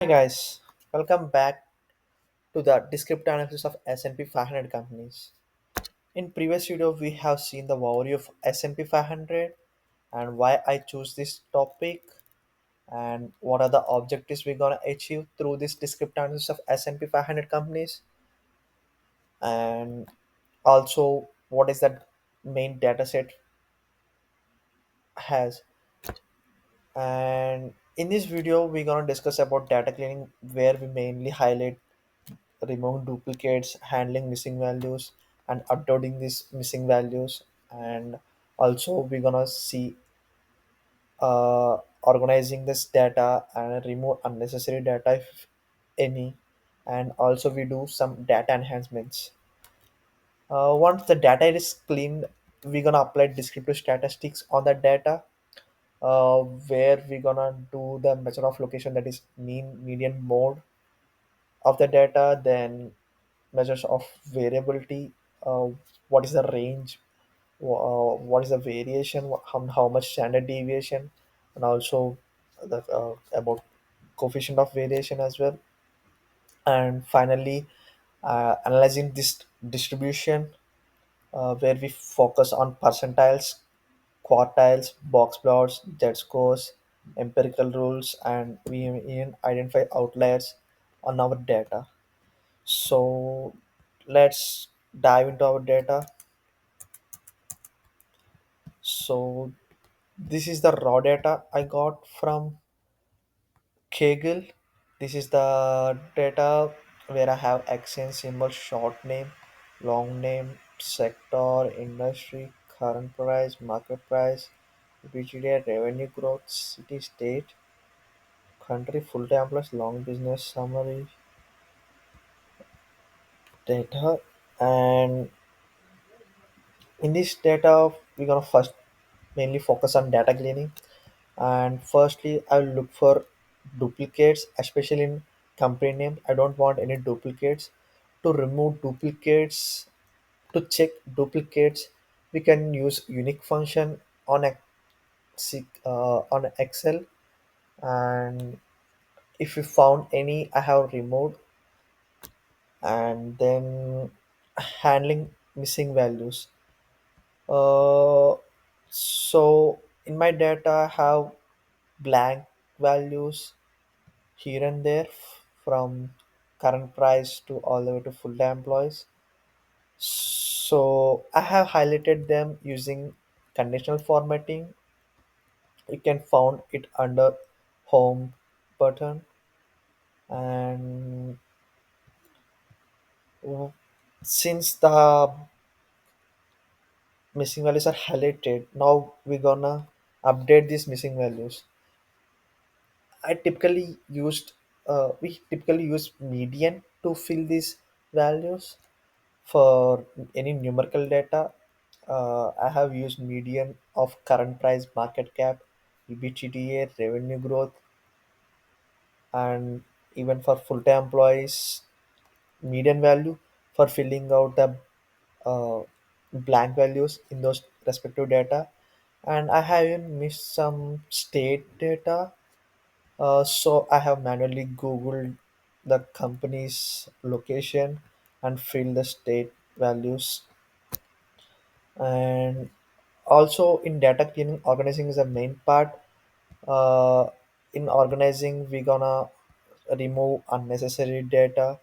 Hi guys, welcome back to the descriptive analysis of S&P 500 companies. In previous video, we have seen the overview of S&P 500 and why I choose this topic and what are the objectives we're gonna achieve through this descriptive analysis of S&P 500 companies, and also what is that main data set has. And in this video, we're gonna discuss about data cleaning, where we mainly highlight removing duplicates, handling missing values, and uploading these missing values. And also, we're gonna see organizing this data and remove unnecessary data if any. And also, we do some data enhancements. Once the data is cleaned, we're gonna apply descriptive statistics on that data. Where we're gonna do the measure of location, that is mean, median, mode of the data, then measures of variability, uh, what is the range, what is the variation, how much standard deviation, and also about coefficient of variation as well. And finally, analyzing this distribution, where we focus on percentiles, quartiles, box plots, z scores, empirical rules, and we even identify outliers on our data. So let's dive into our data. So this is the raw data I got from Kaggle. This is the data where I have accent symbol, short name, long name, sector, industry, current price, market price, BGDA, revenue growth, city, state, country, full-time plus long business summary data. And in this data, we're gonna first mainly focus on data cleaning. And firstly, I'll look for duplicates, especially in company name. I don't want any duplicates. To remove duplicates, to check duplicates, we can use unique function on on Excel. And if we found any, I have removed. And then handling missing values. Uh, so in my data, I have blank values here and there, from current price to all the way to full-time employees. So I have highlighted them using conditional formatting. You can found it under home button. And w- since the missing values are highlighted, now we're gonna update these missing values. I typically used we typically use median to fill these values. For any numerical data, I have used median of current price, market cap, EBITDA, revenue growth, and even for full-time employees, median value for filling out the uh, blank values in those respective data. And I have even missed some state data, so I have manually Googled the company's location and filled the state values. And also in data cleaning, organizing is the main part. In organizing, we're gonna remove unnecessary data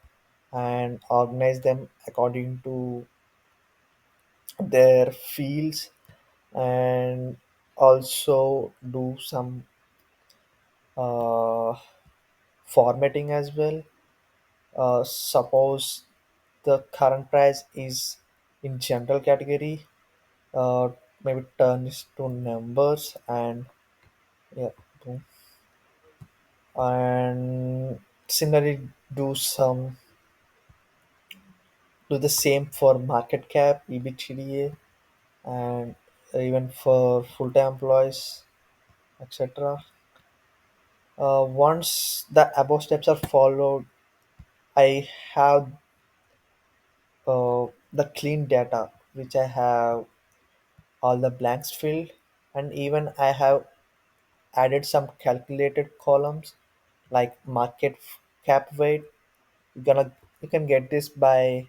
and organize them according to their fields, and also do some uh, formatting as well. Suppose the current price is in general category, uh, maybe turn this to numbers. And yeah, boom. And similarly do the same for market cap, EBITDA, and even for full-time employees, etc. Once the above steps are followed, I have the clean data, which I have all the blanks filled, and even I have added some calculated columns like cap weight. You can get this by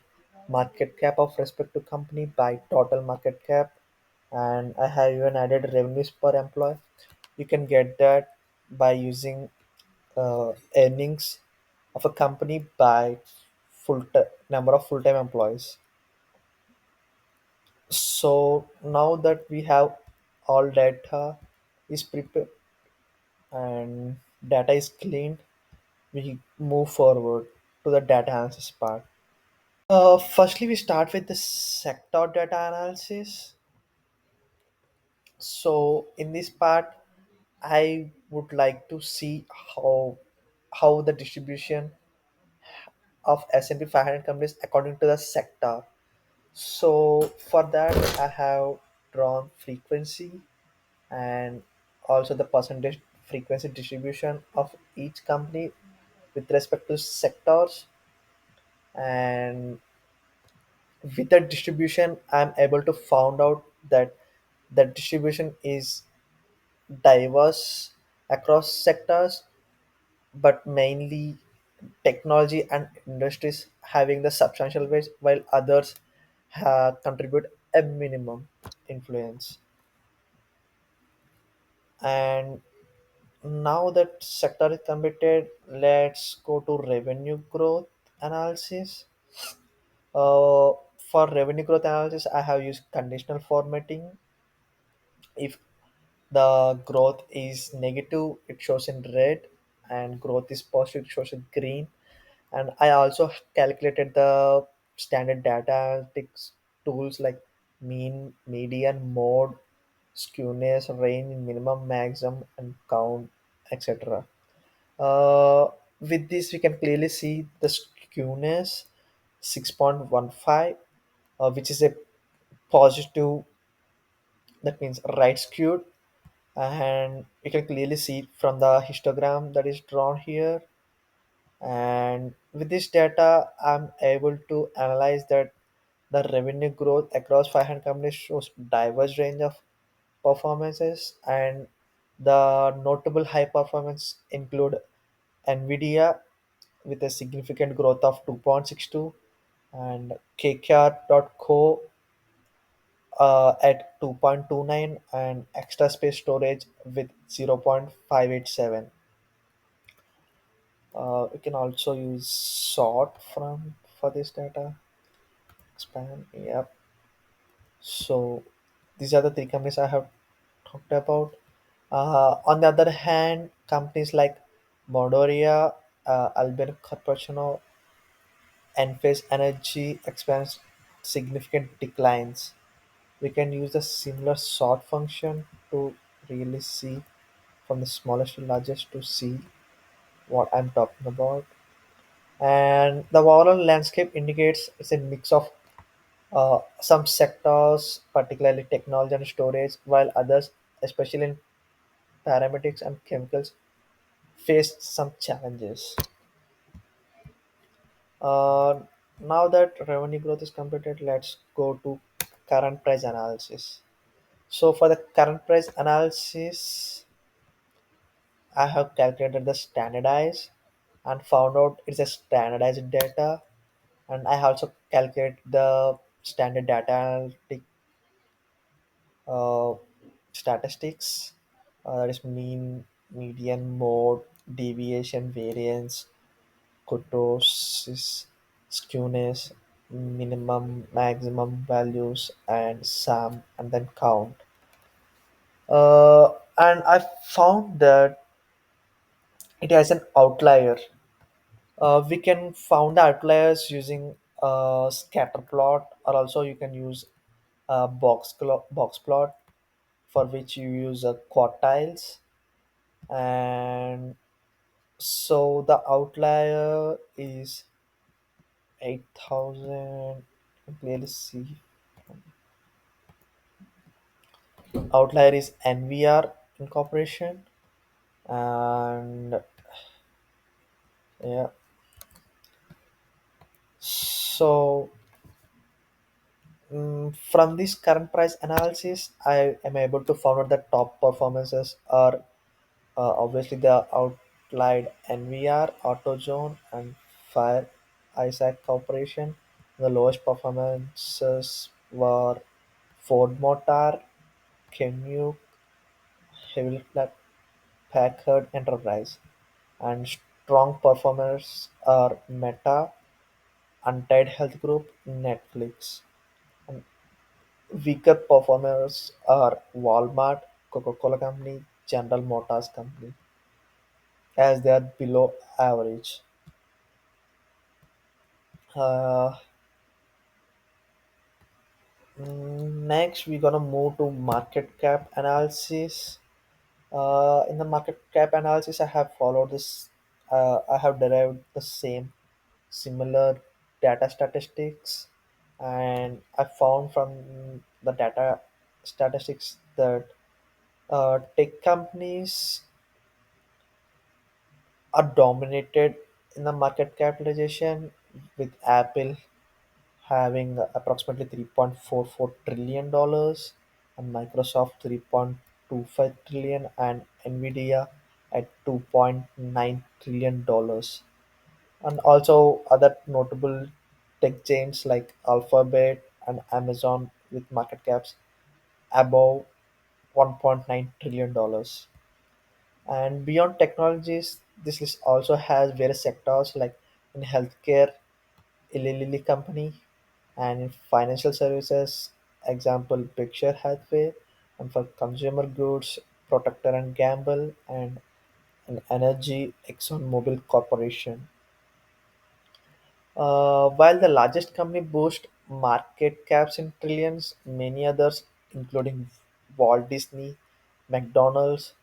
market cap of respective company by total market cap, and I have even added revenues per employee. You can get that by using earnings of a company by number of full-time employees. So now that we have all data is prepared and data is cleaned, we move forward to the data analysis part. Firstly, we start with the sector data analysis. So in this part, I would like to see how the distribution of S&P 500 companies according to the sector. So for that, I have drawn frequency and also the percentage frequency distribution of each company with respect to sectors. And with that distribution, I'm able to find out that the distribution is diverse across sectors, but mainly technology and industries having the substantial weight, while others contribute a minimum influence. And now that sector is completed, let's go to revenue growth analysis. For revenue growth analysis, I have used conditional formatting. If the growth is negative, it shows in red, and growth is positive, it shows in green. And I also calculated the standard data analytics tools like mean, median, mode, skewness, range, minimum, maximum, and count, etc. Uh, with this, we can clearly see the skewness 6.15, which is a positive, that means right skewed, and you can clearly see from the histogram that is drawn here. And with this data, I'm able to analyze that the revenue growth across 500 companies shows diverse range of performances, and the notable high performance include Nvidia with a significant growth of 2.62, and KKR.co at 2.29, and extra space storage with 0.587. We can also use sort from for this data. Expand. Yep. So these are the three companies I have talked about. On the other hand, companies like Modoria, Albert Corporation, Enphase Energy experience significant declines. We can use the similar sort function to really see from the smallest to largest to see what I'm talking about. And the overall landscape indicates it's a mix of some sectors, particularly technology and storage, while others, especially in paramedics and chemicals, faced some challenges. Uh, Now that revenue growth is completed, let's go to current price analysis. So for the current price analysis, I have calculated the standardized and found out it's a standardized data, and I also calculate the standard data analytic uh, statistics, that is mean, median, mode, deviation, variance, kurtosis, skewness, minimum, maximum values, and sum, and then count. And I found that it has an outlier. We can found the outliers using scatter plot, or also you can use box plot, for which you use quartiles. And so the outlier is 8,000. Clearly see, outlier is NVR incorporation. And yeah, so from this current price analysis, I am able to find out the top performances are obviously the out. Applied NVR, AutoZone, and Fire Isaac Corporation. The lowest performances were Ford Motor, Kenvue, Hewlett Packard Enterprise, and strong performers are Meta, Untied Health Group, Netflix. And weaker performers are Walmart, Coca-Cola Company, General Motors Company, as they are below average. Uh, Next, we're gonna move to market cap analysis. In the market cap analysis, I have followed this. I have derived the same similar data statistics, and I found from the data statistics that tech companies are dominated in the market capitalization, with Apple having approximately $3.44 trillion and Microsoft 3.25 trillion and Nvidia at $2.9 trillion, and also other notable tech giants like Alphabet and Amazon with market caps above $1.9 trillion. And beyond technologies, this list also has various sectors like in healthcare, Eli Lilly Company, and in financial services, example Berkshire Hathaway, and for consumer goods, Procter and Gamble, and in energy, ExxonMobil Corporation. While the largest company boasts market caps in trillions, many others, including Walt Disney, McDonald's,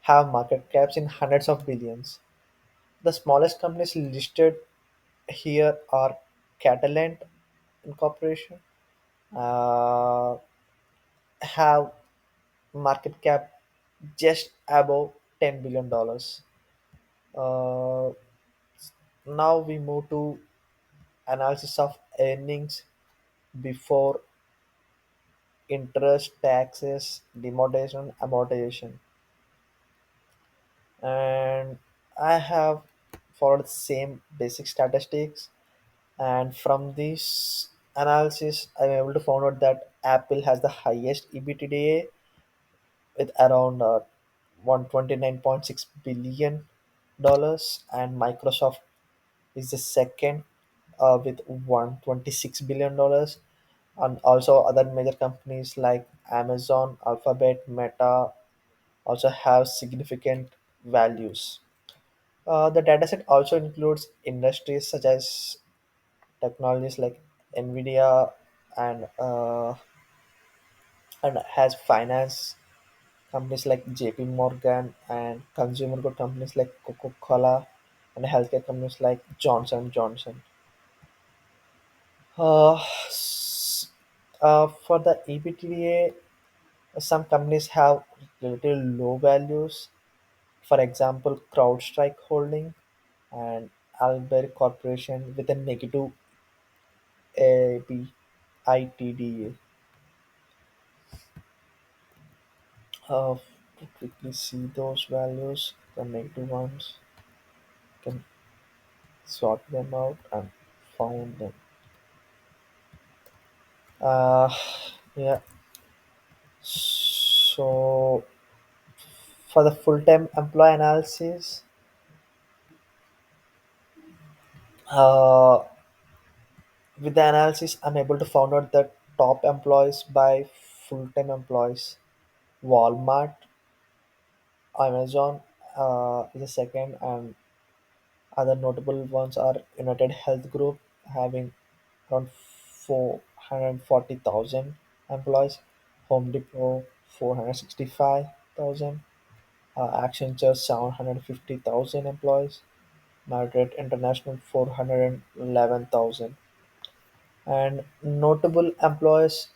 have market caps in hundreds of billions. The smallest companies listed here are Catalent Incorporation, uh, have market cap just above $10 billion. Uh, Now we move to analysis of earnings before interest, taxes, demonetization, amortization, and I have followed the same basic statistics. And from this analysis, I'm able to find out that Apple has the highest EBITDA with around 129.6 billion dollars, and Microsoft is the second with $126 billion, and also other major companies like Amazon, Alphabet, Meta also have significant values. The dataset also includes industries such as technologies like Nvidia, and has finance companies like JP Morgan, and consumer good companies like Coca-Cola, and healthcare companies like Johnson Johnson. Uh, s- for the EBITDA, some companies have relatively low values. For example, CrowdStrike Holding and Albert Corporation with a negative EBITDA. To quickly see those values, the negative ones, can sort them out and found them. Uh, yeah. So for the full-time employee analysis, uh, with the analysis, I'm able to find out the top employees by full-time employees. Walmart, Amazon is the second, and other notable ones are United Health Group having around 440,000 employees, Home Depot 465,000, Accenture 750,000 employees, Margaret International 411,000. And notable employees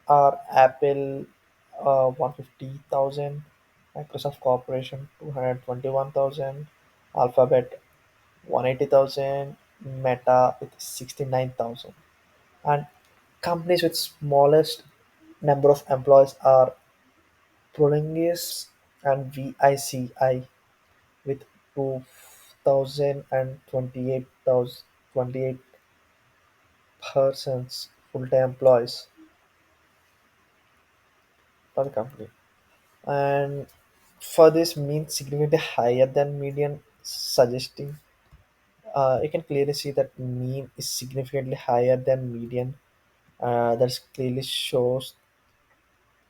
are Apple 150,000, Microsoft Corporation 221,000, Alphabet 180,000, Meta with 69,000. And companies with smallest number of employees are Prolongis and VICI with 2,028 persons full-time employees for the company. And for this means significantly higher than median, suggesting you can clearly see that mean is significantly higher than median. That clearly shows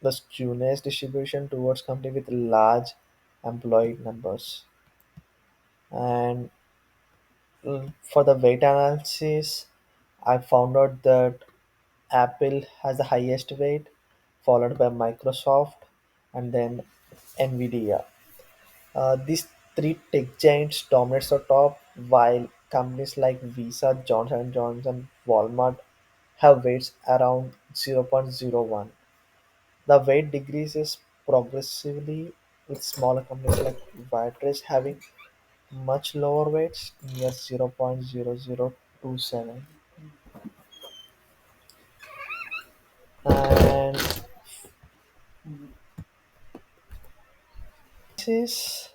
the skewness distribution towards company with large employee numbers. And for the weight analysis, I found out that Apple has the highest weight, followed by Microsoft, and then Nvidia. These three tech giants dominate the top, while companies like Visa, Johnson& Johnson, Walmart have weights around 0.01. The weight decreases progressively, with smaller companies like Viatris having much lower weights, near 0.0027. And this is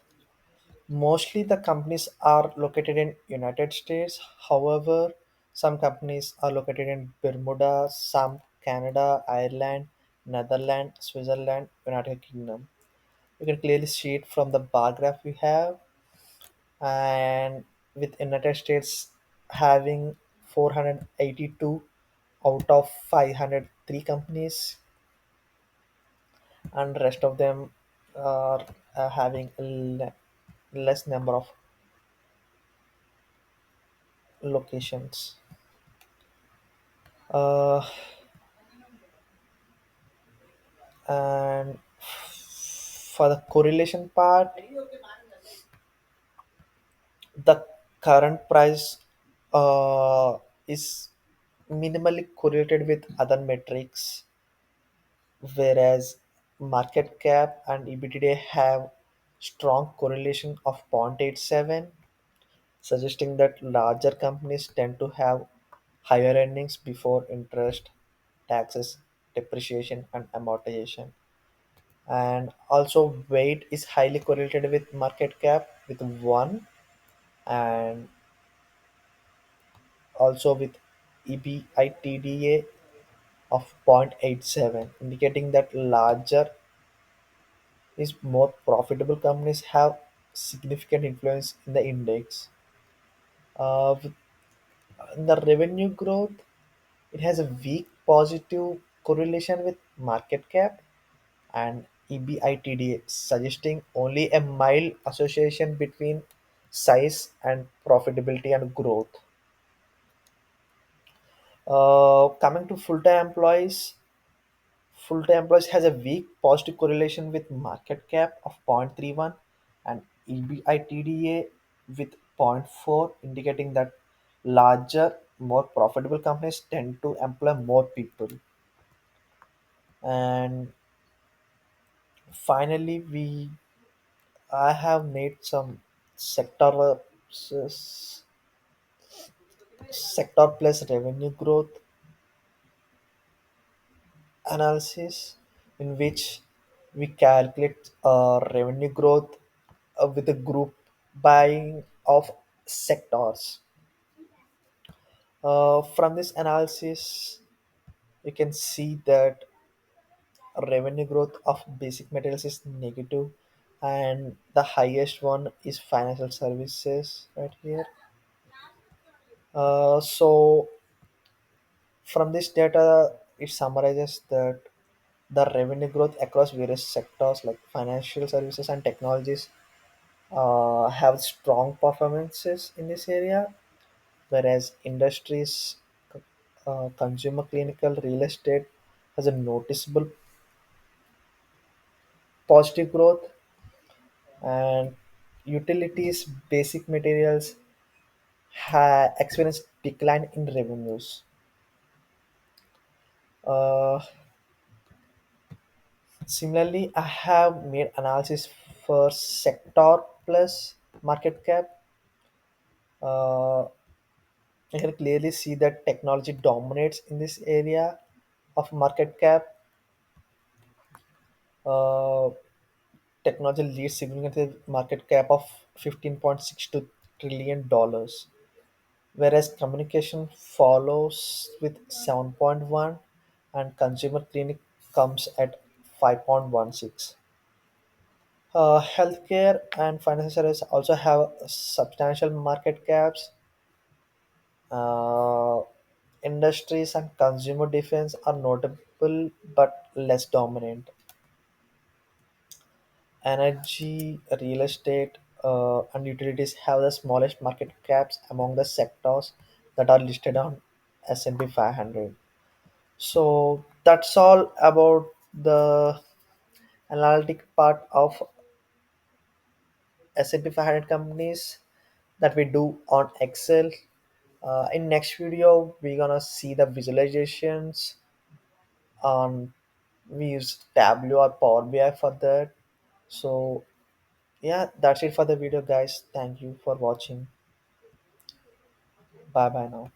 mostly the companies are located in United States. However, some companies are located in Bermuda, some Canada, Ireland, Netherlands, Switzerland, United Kingdom. You can clearly see it from the bar graph we have, and with United States having 482 out of 503 companies, and rest of them are having less number of locations. Uh, and for the correlation part, the current price is minimally correlated with other metrics, whereas market cap and EBITDA have strong correlation of 0.87, suggesting that larger companies tend to have higher earnings before interest, taxes, depreciation, and amortization. And also, weight is highly correlated with market cap with 1, and also with EBITDA of 0.87, indicating that larger is more profitable companies have significant influence in the index. With the revenue growth, it has a weak positive correlation with market cap and EBITDA, suggesting only a mild association between size and profitability and growth. Coming to full-time employees has a weak positive correlation with market cap of 0.31 and EBITDA with zero point 0.4, indicating that larger, more profitable companies tend to employ more people. And finally, we I have made some sector sector plus revenue growth analysis, in which we calculate revenue growth with a group buying of sectors. From this analysis, you can see that revenue growth of basic materials is negative, and the highest one is financial services right here. So from this data, it summarizes that the revenue growth across various sectors like financial services and technologies have strong performances in this area, whereas industries, consumer clinical, real estate has a noticeable positive growth, and utilities, basic materials experienced decline in revenues. Uh, Similarly, I have made analysis for sector plus market cap. Uh, I can clearly see that technology dominates in this area of market cap. Uh, Technology leads significantly market cap of 15.62 trillion dollars, whereas communication follows with 7.1 and consumer clinic comes at 5.16. Healthcare and financial services also have substantial market caps. Uh, Industries and consumer defense are notable but less dominant. Energy, real estate, and utilities have the smallest market caps among the sectors that are listed on S&P 500. So that's all about the analytic part of S&P 500 companies that we do on Excel. In next video, we're gonna see the visualizations on we use Tableau or Power BI for that. So yeah, that's it for the video, guys. Thank you for watching. Bye bye now.